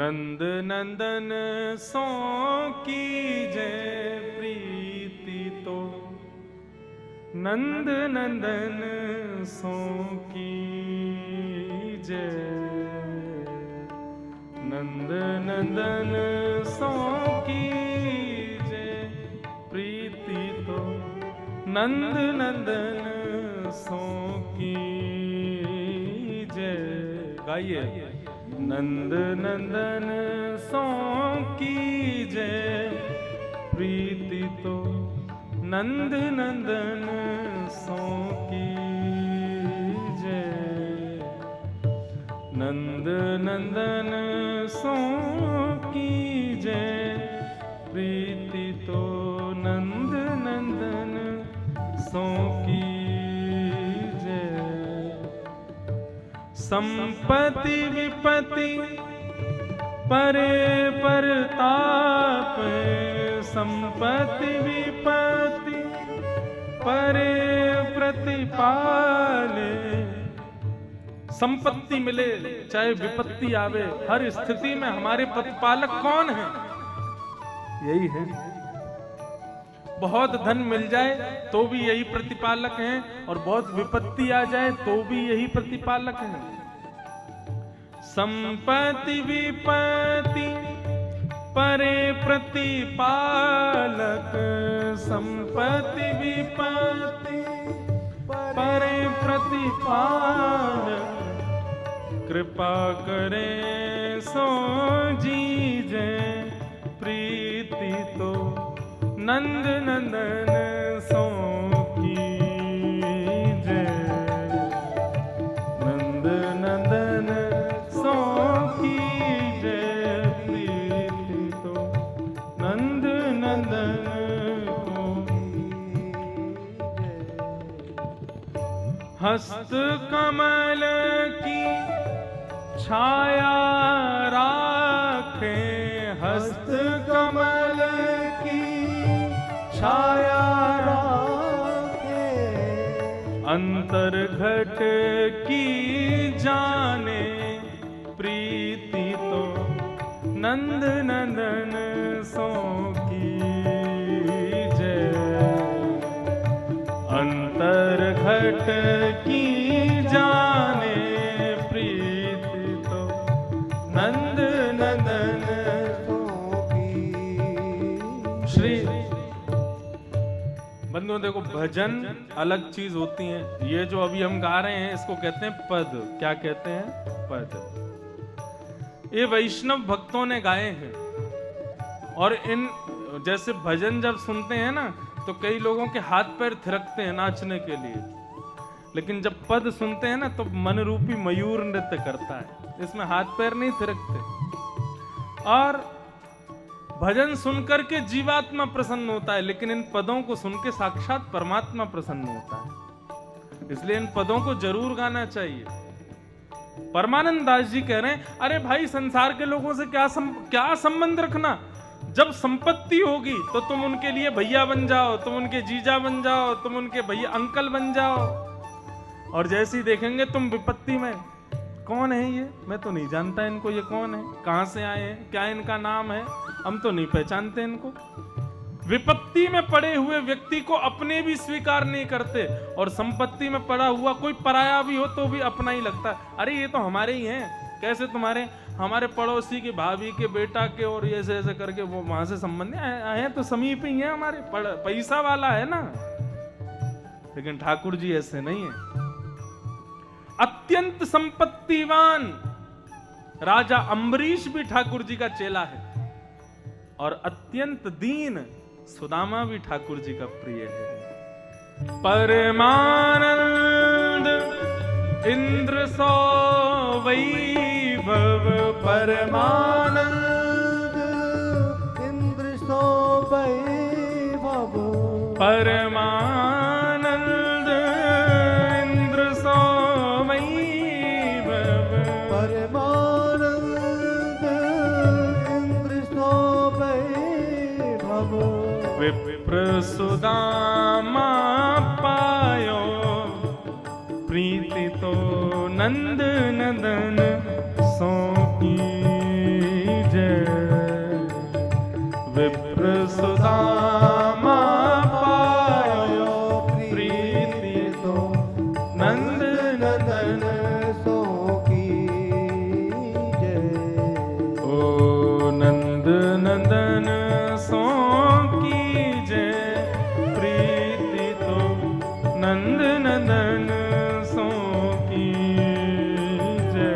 नंद नंदन सो की जय प्रीति तो, नंद नंदन सो की जय, नंद नंदन सो की जय प्रीति तो, नंद नंदन सो की जय। गाइए। नंद नंदन सो की जय प्रीति तो, नंद नंदन सो की जय, नंद नंदन सो की जय प्रीति तो, नंद नंदन सो की जय। संपत्ति विपत्ति परे परताप, संपत्ति विपत्ति परे प्रतिपाले। संपत्ति मिले चाहे विपत्ति आवे, हर स्थिति में हमारे प्रतिपालक कौन है? यही है। बहुत धन मिल जाए तो भी यही प्रतिपालक हैं, और बहुत विपत्ति आ जाए तो भी यही प्रतिपालक हैं। संपत्ति विपत्ति परे प्रतिपालक, संपत्ति विपत्ति परे प्रतिपालक। कृपा करे सो जीजे प्रीति तो, नंद नंदन सो की जय, नंद नंदन सो की जय प्रीति तो, नंद नंदन को जय। हस्त कमल की छाया राखे, हस्त कमल की छाया राखे। अंतर घट की जाने प्रीति तो, नंद नंदन सो की जय, अंतर घट की जाने प्रीति तो, नंद नंदन सो की। श्री बंधुओं देखो, भजन अलग चीज होती है। ये जो अभी हम गा रहे हैं इसको कहते हैं पद। क्या कहते हैं? पद। ये वैष्णव भक्तों ने गाए हैं, और इन जैसे भजन जब सुनते हैं ना तो कई लोगों के हाथ पैर थिरकते हैं नाचने के लिए, लेकिन जब पद सुनते हैं ना तो मन रूपी मयूर नृत्य करता है, इसमें हाथ पैर नहीं थिरकते। और भजन सुनकर के जीवात्मा प्रसन्न होता है, लेकिन इन पदों को सुन के साक्षात परमात्मा प्रसन्न होता है। इसलिए इन पदों को जरूर गाना चाहिए। परमानंद दास जी कह रहे हैं, अरे भाई संसार के लोगों से क्या संबंध रखना। जब संपत्ति होगी तो तुम उनके लिए भैया बन जाओ, तुम उनके जीजा बन जाओ, तुम उनके भैया अंकल बन जाओ। और जैसे ही देखेंगे तुम विपत्ति में, कौन है ये? मैं तो नहीं जानता इनको, ये कौन है, कहां से आए हैं, क्या इनका नाम है, हम तो नहीं पहचानते इनको। विपत्ति में पड़े हुए व्यक्ति को अपने भी स्वीकार नहीं करते, और संपत्ति में पड़ा हुआ कोई पराया भी हो तो भी अपना ही लगता है। अरे ये तो हमारे ही हैं। कैसे तुम्हारे? हमारे पड़ोसी के भाभी के बेटा के, और ये ऐसे करके वो वहां से संबंध आए तो समीप ही है हमारे, पैसा वाला है ना। लेकिन ठाकुर जी ऐसे नहीं है। अत्यंत संपत्तिवान राजा अम्बरीश भी ठाकुर जी का चेला है, और अत्यंत दीन सुदामा भी ठाकुर जी का प्रिय है। परमानंद इंद्र सो वैभव, परमानंद इंद्र सो वैभव, परमानंद इंद्र सो वैभव, परमानंद इंद्र सो वैभव। विप्र सुदामा पायो प्रीति तो, नंद नंदन सो की देवे